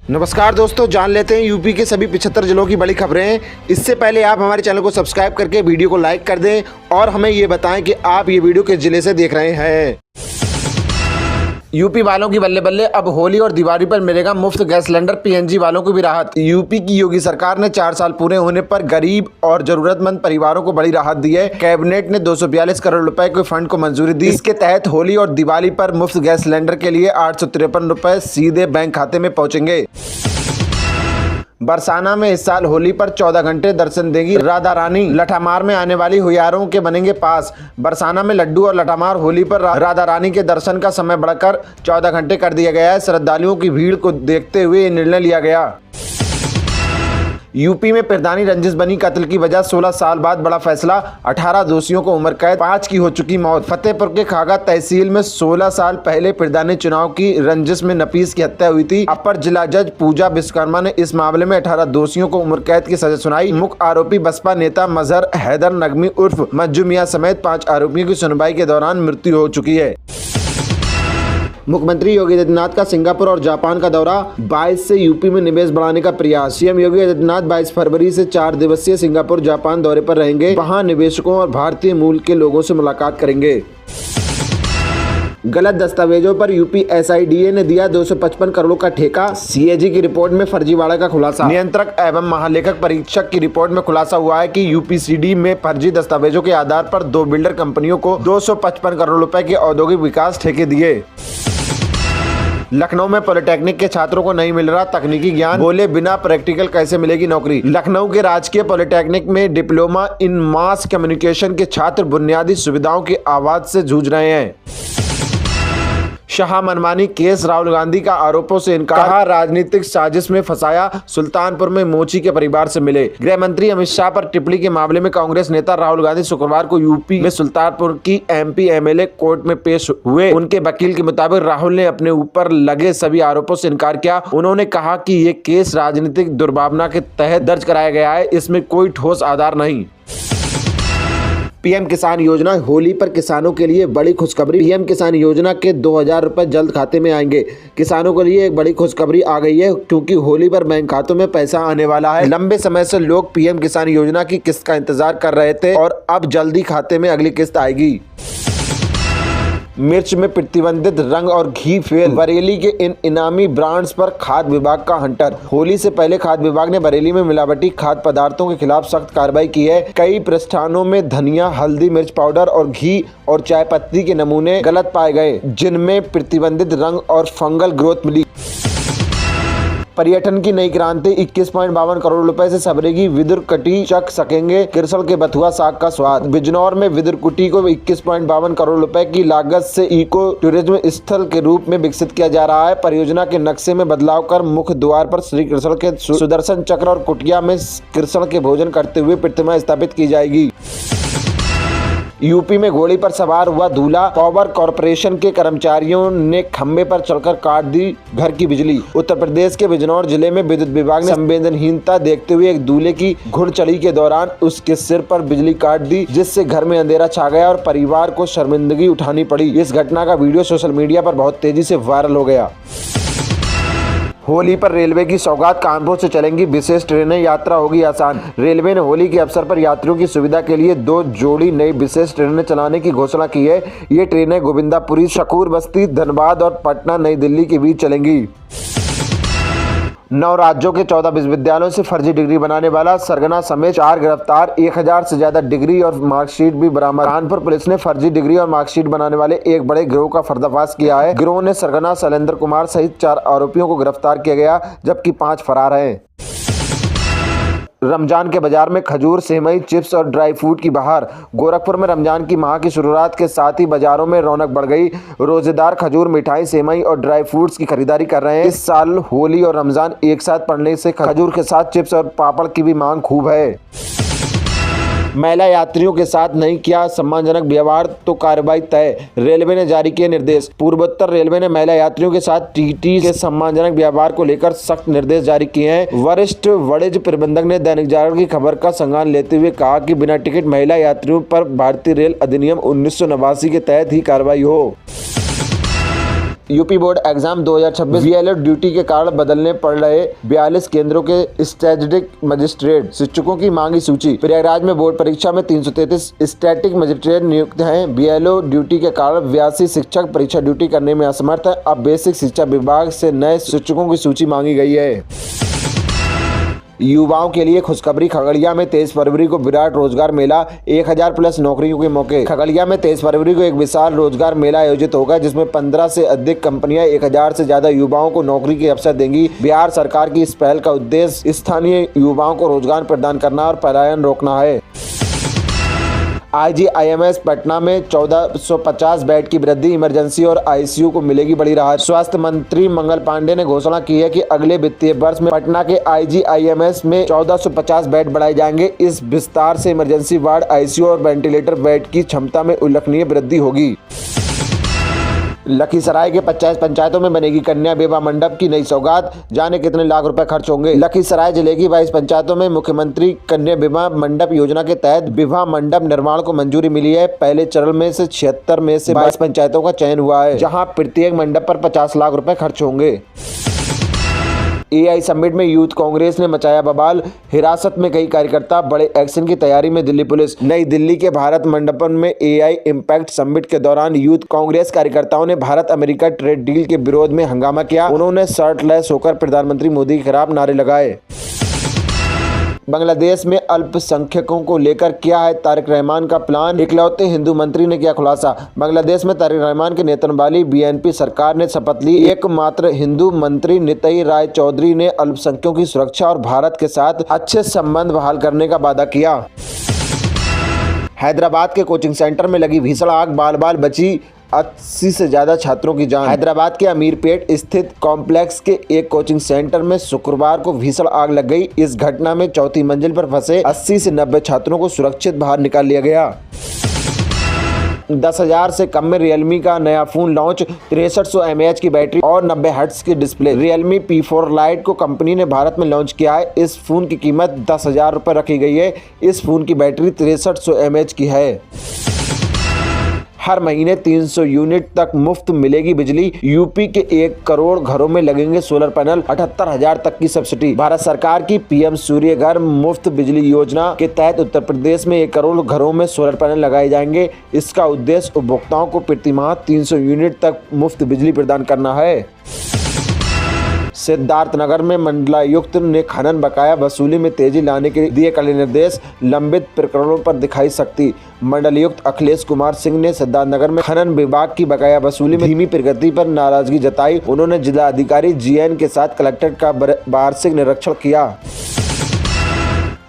नमस्कार दोस्तों, जान लेते हैं यूपी के सभी 75 जिलों की बड़ी खबरें। इससे पहले आप हमारे चैनल को सब्सक्राइब करके वीडियो को लाइक कर दें और हमें ये बताएं कि आप ये वीडियो किस जिले से देख रहे हैं। यूपी वालों की बल्ले बल्ले, अब होली और दिवाली पर मिलेगा मुफ्त गैस सिलेंडर, पीएनजी वालों को भी राहत। यूपी की योगी सरकार ने 4 साल पूरे होने पर गरीब और जरूरतमंद परिवारों को बड़ी राहत दी है। कैबिनेट ने 242 करोड़ रुपए के फंड को मंजूरी दी। इसके तहत होली और दिवाली पर मुफ्त गैस सिलेंडर के लिए 853 रुपए सीधे बैंक खाते में पहुंचेंगे। बरसाना में इस साल होली पर 14 घंटे दर्शन देगी राधा रानी। लठामार में आने वाली हुरियारों के बनेंगे पास। बरसाना में लड्डू और लठामार होली पर राधा रानी के दर्शन का समय बढ़कर 14 घंटे कर दिया गया है। श्रद्धालुओं की भीड़ को देखते हुए ये निर्णय लिया गया। यूपी में प्रधानी रंजिश बनी कत्ल की वजह, 16 साल बाद बड़ा फैसला। 18 दोषियों को उम्र कैद, 5 की हो चुकी मौत। फतेहपुर के खागा तहसील में 16 साल पहले प्रधानी चुनाव की रंजिश में नफीस की हत्या हुई थी। अपर जिला जज पूजा विश्वकर्मा ने इस मामले में 18 दोषियों को उम्र कैद की सजा सुनाई। मुख्य आरोपी बसपा नेता मजहर हैदर नगमी उर्फ मज्जू मियां समेत 5 आरोपियों की सुनवाई के दौरान मृत्यु हो चुकी है। मुख्यमंत्री योगी आदित्यनाथ का सिंगापुर और जापान का दौरा, 22 से यूपी में निवेश बढ़ाने का प्रयास। सीएम योगी आदित्यनाथ 22 फरवरी से 4 दिवसीय सिंगापुर जापान दौरे पर रहेंगे। वहां निवेशकों और भारतीय मूल के लोगों से मुलाकात करेंगे। गलत दस्तावेजों पर यूपी एसआईडीए ने दिया 255 करोड़ का ठेका। सीएजी की रिपोर्ट में फर्जीवाड़ा का खुलासा। नियंत्रक एवं महालेखक परीक्षक की रिपोर्ट में खुलासा हुआ है कि यूपीसीडी में फर्जी दस्तावेजों के आधार पर 2 बिल्डर कंपनियों को 255 करोड़ रुपए के औद्योगिक विकास ठेके दिए। लखनऊ में पॉलिटेक्निक के छात्रों को नहीं मिल रहा तकनीकी ज्ञान, बोले बिना प्रैक्टिकल कैसे मिलेगी नौकरी। लखनऊ के राजकीय पॉलिटेक्निक में डिप्लोमा इन मास कम्युनिकेशन के छात्र बुनियादी सुविधाओं के अभाव से जूझ रहे हैं। शाह मनमानी केस, राहुल गांधी का आरोपों से इनकार, कहा राजनीतिक साजिश में फंसाया। सुल्तानपुर में मोची के परिवार से मिले। गृह मंत्री अमित शाह पर टिप्पणी के मामले में कांग्रेस नेता राहुल गांधी शुक्रवार को यूपी में सुल्तानपुर की एमपी एमएलए कोर्ट में पेश हुए। उनके वकील के मुताबिक राहुल ने अपने ऊपर लगे सभी आरोपों से इनकार किया। उन्होंने कहा कि ये केस राजनीतिक दुर्भावना के तहत दर्ज कराया गया है, इसमें कोई ठोस आधार नहीं। पीएम किसान योजना, होली पर किसानों के लिए बड़ी खुशखबरी। पीएम किसान योजना के 2000 रुपए जल्द खाते में आएंगे। किसानों के लिए एक बड़ी खुशखबरी आ गई है, क्योंकि होली पर बैंक खातों में पैसा आने वाला है। लंबे समय से लोग पीएम किसान योजना की किस्त का इंतजार कर रहे थे और अब जल्दी खाते में अगली किस्त आएगी। मिर्च में प्रतिबंधित रंग और घी फेल, बरेली के इन इनामी ब्रांड्स पर खाद्य विभाग का हंटर। होली से पहले खाद्य विभाग ने बरेली में मिलावटी खाद्य पदार्थों के खिलाफ सख्त कार्रवाई की है। कई प्रतिष्ठानों में धनिया, हल्दी, मिर्च पाउडर और घी और चाय पत्ती के नमूने गलत पाए गए, जिनमें प्रतिबंधित रंग और फंगल ग्रोथ मिली। पर्यटन की नई क्रांति, 21.52 करोड़ रुपए से सबरेगी विदुर कुटी चख सकेंगे किरसल के बथुआ साग का स्वाद। बिजनौर में विदुर कुटी को 21.52 करोड़ रुपए की लागत से इको टूरिज्म स्थल के रूप में विकसित किया जा रहा है। परियोजना के नक्शे में बदलाव कर मुख्य द्वार पर श्री कृष्ण के सुदर्शन चक्र और कुटिया में कृष्ण के भोजन करते हुए प्रतिमा स्थापित की जाएगी। यूपी में घोड़ी पर सवार हुआ दूल्हा, पावर कॉर्पोरेशन के कर्मचारियों ने खंबे पर चढ़कर काट दी घर की बिजली। उत्तर प्रदेश के बिजनौर जिले में विद्युत विभाग ने संवेदनहीनता देखते हुए एक दूल्हे की घुड़चढ़ी के दौरान उसके सिर पर बिजली काट दी, जिससे घर में अंधेरा छा गया और परिवार को शर्मिंदगी उठानी पड़ी। इस घटना का वीडियो सोशल मीडिया पर बहुत तेजी से वायरल हो गया। होली पर रेलवे की सौगात, कानपुर से चलेंगी विशेष ट्रेनें, यात्रा होगी आसान। रेलवे ने होली के अवसर पर यात्रियों की सुविधा के लिए 2 जोड़ी नई विशेष ट्रेनें चलाने की घोषणा की है। ये ट्रेनें गोविंदापुरी, शकूर बस्ती, धनबाद और पटना नई दिल्ली के बीच चलेंगी। 9 राज्यों के 14 विश्वविद्यालयों से फर्जी डिग्री बनाने वाला सरगना समेत 4 गिरफ्तार, 1000 से ज्यादा डिग्री और मार्कशीट भी बरामद। कानपुर पुलिस ने फर्जी डिग्री और मार्कशीट बनाने वाले एक बड़े गिरोह का पर्दाफाश किया है। गिरोह ने सरगना शैलेंद्र कुमार सहित 4 आरोपियों को गिरफ्तार किया गया, जबकि 5 फरार हैं। रमजान के बाजार में खजूर, सेवई, चिप्स और ड्राई फ्रूट की बहार। गोरखपुर में रमजान की माह की शुरुआत के साथ ही बाजारों में रौनक बढ़ गई। रोजेदार खजूर, मिठाई, सेवई और ड्राई फ्रूट्स की खरीदारी कर रहे हैं। इस साल होली और रमजान एक साथ पड़ने से खजूर के साथ चिप्स और पापड़ की भी मांग खूब है। महिला यात्रियों के साथ नहीं किया सम्मानजनक व्यवहार तो कार्रवाई तय, रेलवे ने जारी किए निर्देश। पूर्वोत्तर रेलवे ने महिला यात्रियों के साथ टीटी के सम्मानजनक व्यवहार को लेकर सख्त निर्देश जारी किए हैं। वरिष्ठ वाणिज्य प्रबंधक ने दैनिक जागरण की खबर का संज्ञान लेते हुए कहा कि बिना टिकट महिला यात्रियों पर भारतीय रेल अधिनियम 1989 के तहत ही कार्रवाई हो। UP board exam 2026 BLO duty के कारण बदलने पड़ रहे 42 केंद्रों के स्टैटिस्टिक मजिस्ट्रेट शिक्षकों की मांगी सूची। प्रयागराज में बोर्ड परीक्षा में 333 स्टैटिक मजिस्ट्रेट नियुक्त हैं। बीएलओ ड्यूटी के कारण 82 शिक्षक परीक्षा ड्यूटी करने में असमर्थ है। अब बेसिक शिक्षा विभाग से नए शिक्षकों की सूची मांगी गई है। युवाओं के लिए खुशखबरी, खगड़िया में 23 फरवरी को विराट रोजगार मेला, 1000 प्लस नौकरियों के मौके। खगड़िया में 23 फरवरी को एक विशाल रोजगार मेला आयोजित होगा, जिसमें 15 से अधिक कंपनियां 1000 से ज्यादा युवाओं को नौकरी के अवसर देंगी। बिहार सरकार की इस पहल का उद्देश्य स्थानीय युवाओं को रोजगार प्रदान करना और पलायन रोकना है। IGIMS पटना में 1450 बेड की वृद्धि, इमरजेंसी और ICU को मिलेगी बड़ी राहत। स्वास्थ्य मंत्री मंगल पांडे ने घोषणा की है कि अगले वित्तीय वर्ष में पटना के IGIMS में 1450 बेड बढ़ाए जाएंगे। इस विस्तार से इमरजेंसी वार्ड, ICU और वेंटिलेटर बेड की क्षमता में उल्लेखनीय वृद्धि होगी। लखीसराय के 50 पंचायतों में बनेगी कन्या विवाह मंडप की नई सौगात, जाने कितने लाख रुपए खर्च होंगे। लखीसराय जिले की 22 पंचायतों में मुख्यमंत्री कन्या विवाह मंडप योजना के तहत विवाह मंडप निर्माण को मंजूरी मिली है। पहले चरण में से 76 में से 22 पंचायतों का चयन हुआ है, जहां प्रत्येक मंडप पर 50 लाख रुपए खर्च होंगे। AI समिट में यूथ कांग्रेस ने मचाया बवाल, हिरासत में कई कार्यकर्ता, बड़े एक्शन की तैयारी में दिल्ली पुलिस। नई दिल्ली के भारत मंडपम में AI इम्पैक्ट समिट के दौरान यूथ कांग्रेस कार्यकर्ताओं ने भारत अमेरिका ट्रेड डील के विरोध में हंगामा किया। उन्होंने शर्टलेस होकर प्रधानमंत्री मोदी के खिलाफ नारे लगाए। बांग्लादेश में अल्पसंख्यकों को लेकर क्या है तारिक रहमान का प्लान, इकलौते हिंदू मंत्री ने किया खुलासा। बांग्लादेश में तारिक रहमान के नेतृत्व वाली BNP सरकार ने शपथ ली। एकमात्र हिंदू मंत्री नितिन राय चौधरी ने अल्पसंख्यकों की सुरक्षा और भारत के साथ अच्छे संबंध बहाल करने का वादा किया। हैदराबाद के कोचिंग सेंटर में लगी भीषण आग, बाल बची 80 से ज्यादा छात्रों की जान। हैदराबाद के अमीरपेट स्थित कॉम्प्लेक्स के एक कोचिंग सेंटर में शुक्रवार को भीषण आग लग गई। इस घटना में चौथी मंजिल पर फंसे 80 से 90 छात्रों को सुरक्षित बाहर निकाल लिया गया। 10,000 से कम में रियलमी का नया फोन लॉन्च, 6300 mAh की बैटरी और 90 हर्ट्ज की डिस्प्ले। रियलमी P4 लाइट को कंपनी ने भारत में लॉन्च किया है। इस फोन की कीमत 10,000 रुपये रखी गई है। इस फोन की बैटरी 6300 mAh की है। हर महीने 300 यूनिट तक मुफ्त मिलेगी बिजली। यूपी के 1 करोड़ घरों में लगेंगे सोलर पैनल, 78,000 तक की सब्सिडी। भारत सरकार की PM सूर्य घर मुफ्त बिजली योजना के तहत उत्तर प्रदेश में 1 करोड़ घरों में सोलर पैनल लगाए जाएंगे। इसका उद्देश्य उपभोक्ताओं को प्रति माह 300 यूनिट तक मुफ्त बिजली प्रदान करना है। सिद्धार्थनगर में मंडलायुक्त ने खनन बकाया वसूली में तेजी लाने के दिए कड़े निर्देश, लंबित प्रकरणों पर दिखाई सख्ती। मंडलायुक्त अखिलेश कुमार सिंह ने सिद्धार्थनगर में खनन विभाग की बकाया वसूली में धीमी प्रगति पर नाराजगी जताई। उन्होंने जिला अधिकारी GN के साथ कलेक्टर का वार्षिक निरीक्षण किया।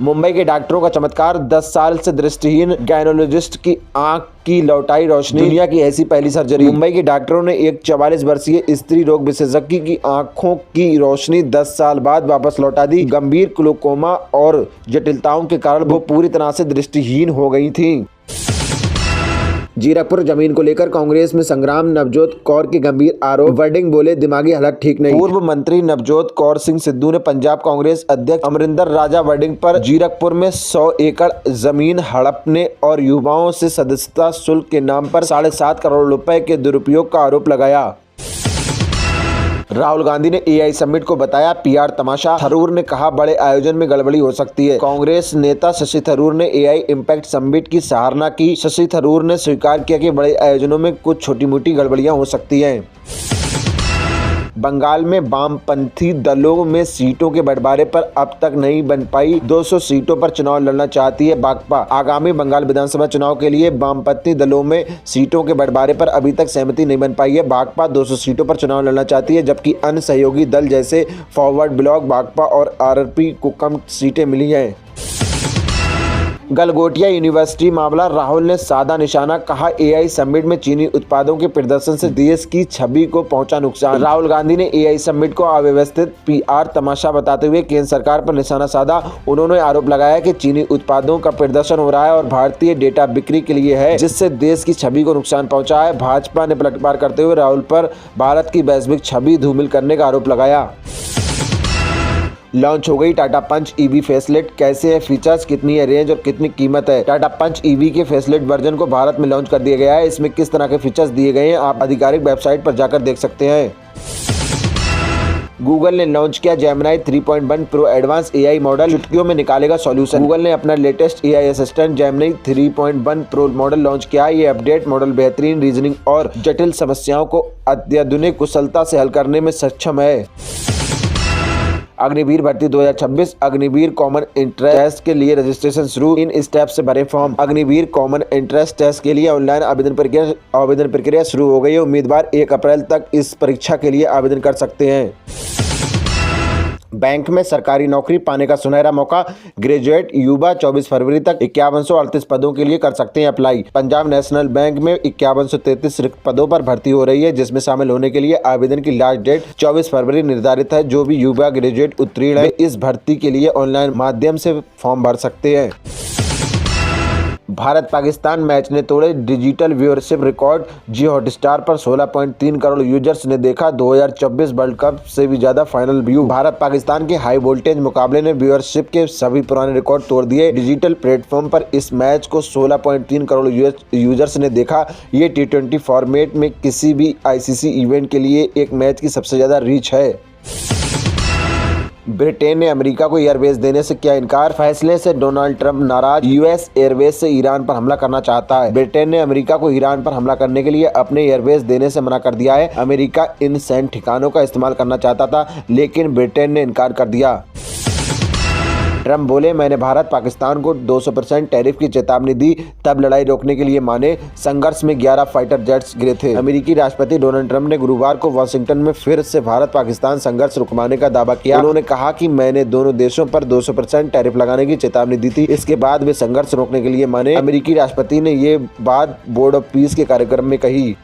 मुंबई के डॉक्टरों का चमत्कार, 10 साल से दृष्टिहीन गायनोलॉजिस्ट की आंख की लौटाई रोशनी, दुनिया की ऐसी पहली सर्जरी। मुंबई के डॉक्टरों ने एक 44 वर्षीय स्त्री रोग विशेषज्ञ की आंखों की रोशनी 10 साल बाद वापस लौटा दी। गंभीर ग्लूकोमा और जटिलताओं के कारण वो पूरी तरह से दृष्टिहीन हो गई थी। जीरकपुर जमीन को लेकर कांग्रेस में संग्राम, नवजोत कौर के गंभीर आरोप, वर्डिंग बोले दिमागी हालत ठीक नहीं। पूर्व मंत्री नवजोत कौर सिंह सिद्धू ने पंजाब कांग्रेस अध्यक्ष अमरिंदर राजा वर्डिंग पर जीरकपुर में 100 एकड़ जमीन हड़पने और युवाओं से सदस्यता शुल्क के नाम पर 7.5 करोड़ रुपए के दुरुपयोग का आरोप लगाया। राहुल गांधी ने AI समिट को बताया PR तमाशा। थरूर ने कहा बड़े आयोजन में गड़बड़ी हो सकती है। कांग्रेस नेता शशि थरूर ने AI इम्पैक्ट समिट की सराहना की। शशि थरूर ने स्वीकार किया कि बड़े आयोजनों में कुछ छोटी मोटी गड़बड़ियां हो सकती हैं। बंगाल में वामपंथी दलों में सीटों के बंटवारे पर अब तक नहीं बन पाई। 200 सीटों पर चुनाव लड़ना चाहती है भाकपा। आगामी बंगाल विधानसभा चुनाव के लिए वामपंथी दलों में सीटों के बंटवारे पर अभी तक सहमति नहीं बन पाई है। भाकपा 200 सीटों पर चुनाव लड़ना चाहती है, जबकि अन्य सहयोगी दल जैसे फॉरवर्ड ब्लॉक, भाकपा और RRP को कम सीटें मिली हैं। गलगोटिया यूनिवर्सिटी मामला, राहुल ने साधा निशाना, कहा AI समिट में चीनी उत्पादों के प्रदर्शन से देश की छवि को पहुंचा नुकसान। राहुल गांधी ने AI समिट को अव्यवस्थित PR तमाशा बताते हुए केंद्र सरकार पर निशाना साधा। उन्होंने आरोप लगाया कि चीनी उत्पादों का प्रदर्शन हो रहा है और भारतीय डेटा बिक्री के लिए है, जिससे देश की छवि को नुकसान पहुंचा है। भाजपा ने पलटवार करते हुए राहुल पर भारत की वैश्विक छवि धूमिल करने का आरोप लगाया। लॉन्च हो गई टाटा पंच ईवी फेसलिफ्ट। कैसे है फीचर्स, कितनी है रेंज और कितनी कीमत है। टाटा पंच ईवी के फेसलिफ्ट वर्जन को भारत में लॉन्च कर दिया गया है। इसमें किस तरह के फीचर्स दिए गए हैं आप आधिकारिक वेबसाइट पर जाकर देख सकते हैं। गूगल ने लॉन्च किया Gemini 3.1 pro advance AI model, चुटकियों में निकालेगा सॉल्यूशन। गूगल ने अपना latest AI assistant Gemini 3.1 pro model launch किया। ये अपडेट मॉडल बेहतरीन रीजनिंग और जटिल समस्याओं को अत्याधुनिक कुशलता से हल करने में सक्षम है। अग्निवीर भर्ती 2026 अग्निवीर कॉमन इंटरेस्ट के लिए रजिस्ट्रेशन शुरू। इन स्टेप से भरे form. Agniveer common interest test के लिए ऑनलाइन आवेदन प्रक्रिया शुरू हो गई है। उम्मीदवार 1 अप्रैल तक इस परीक्षा के लिए आवेदन कर सकते हैं। बैंक में सरकारी नौकरी पाने का सुनहरा मौका। ग्रेजुएट युवा 24 फरवरी तक 5138 पदों के लिए कर सकते हैं अप्लाई। पंजाब नेशनल बैंक में 5133 रिक्त पदों पर भर्ती हो रही है, जिसमें शामिल होने के लिए आवेदन की लास्ट डेट 24 फरवरी निर्धारित है। जो भी युवा ग्रेजुएट उत्तीर्ण है इस भर्ती के लिए ऑनलाइन माध्यम से फॉर्म भर सकते हैं। भारत पाकिस्तान मैच ने तोड़े डिजिटल व्यूअरशिप रिकॉर्ड। जियो हॉटस्टार पर 16.3 करोड़ यूजर्स ने देखा 2024 वर्ल्ड कप से भी ज्यादा फाइनल व्यू। भारत पाकिस्तान के हाई वोल्टेज मुकाबले ने व्यूअरशिप के सभी पुराने रिकॉर्ड तोड़ दिए। डिजिटल प्लेटफॉर्म पर इस मैच को 16.3 करोड़ यूजर्स ने देखा। ये T20 फॉर्मेट में किसी भी आईसीसी इवेंट के लिए एक मैच की सबसे ज्यादा रीच है। ब्रिटेन ने अमेरिका को एयरबेस देने से किया इनकार। फैसले से डोनाल्ड ट्रंप नाराज। यूएस एयरबेस से ईरान पर हमला करना चाहता है। ब्रिटेन ने अमेरिका को ईरान पर हमला करने के लिए अपने एयरबेस देने से मना कर दिया है। अमेरिका इन सैन्य ठिकानों का इस्तेमाल करना चाहता था, लेकिन ब्रिटेन ने इनकार कर दिया। ट्रंप बोले, मैंने भारत पाकिस्तान को 200% टैरिफ की चेतावनी दी, तब लड़ाई रोकने के लिए माने। संघर्ष में 11 फाइटर जेट्स गिरे थे। अमेरिकी राष्ट्रपति डोनाल्ड ट्रंप ने गुरुवार को वाशिंगटन में फिर से भारत पाकिस्तान संघर्ष रुकवाने का दावा किया। उन्होंने कहा कि मैंने दोनों देशों पर 200% टैरिफ लगाने की चेतावनी दी थी। इसके बाद वे संघर्ष रोकने के लिए माने। अमेरिकी राष्ट्रपति ने ये बात बोर्ड ऑफ पीस के कार्यक्रम में कही।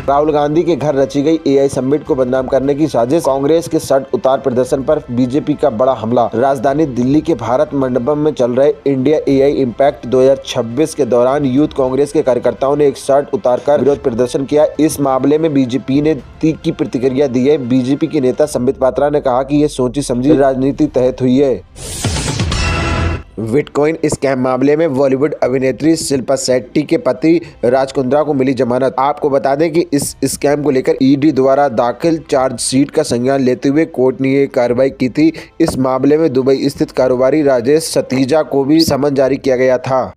राहुल गांधी के घर रची गई एआई समिट को बदनाम करने की साजिश। कांग्रेस के शर्ट उतार प्रदर्शन पर बीजेपी का बड़ा हमला। राजधानी दिल्ली के भारत मंडपम में चल रहे इंडिया एआई इम्पैक्ट 2026 के दौरान यूथ कांग्रेस के कार्यकर्ताओं ने एक शर्ट उतारकर विरोध प्रदर्शन किया। इस मामले में बीजेपी ने तीखी प्रतिक्रिया दी है। बीजेपी के नेता संबित पात्रा ने कहा कि ये सोची समझी राजनीति तहत हुई है। बिटकॉइन स्कैम मामले में बॉलीवुड अभिनेत्री शिल्पा शेट्टी के पति राज कुंद्रा को मिली जमानत। आपको बता दें कि इस स्कैम को लेकर ईडी द्वारा दाखिल चार्जशीट का संज्ञान लेते हुए कोर्ट ने ये कार्रवाई की थी। इस मामले में दुबई स्थित कारोबारी राजेश सतीजा को भी समन जारी किया गया था।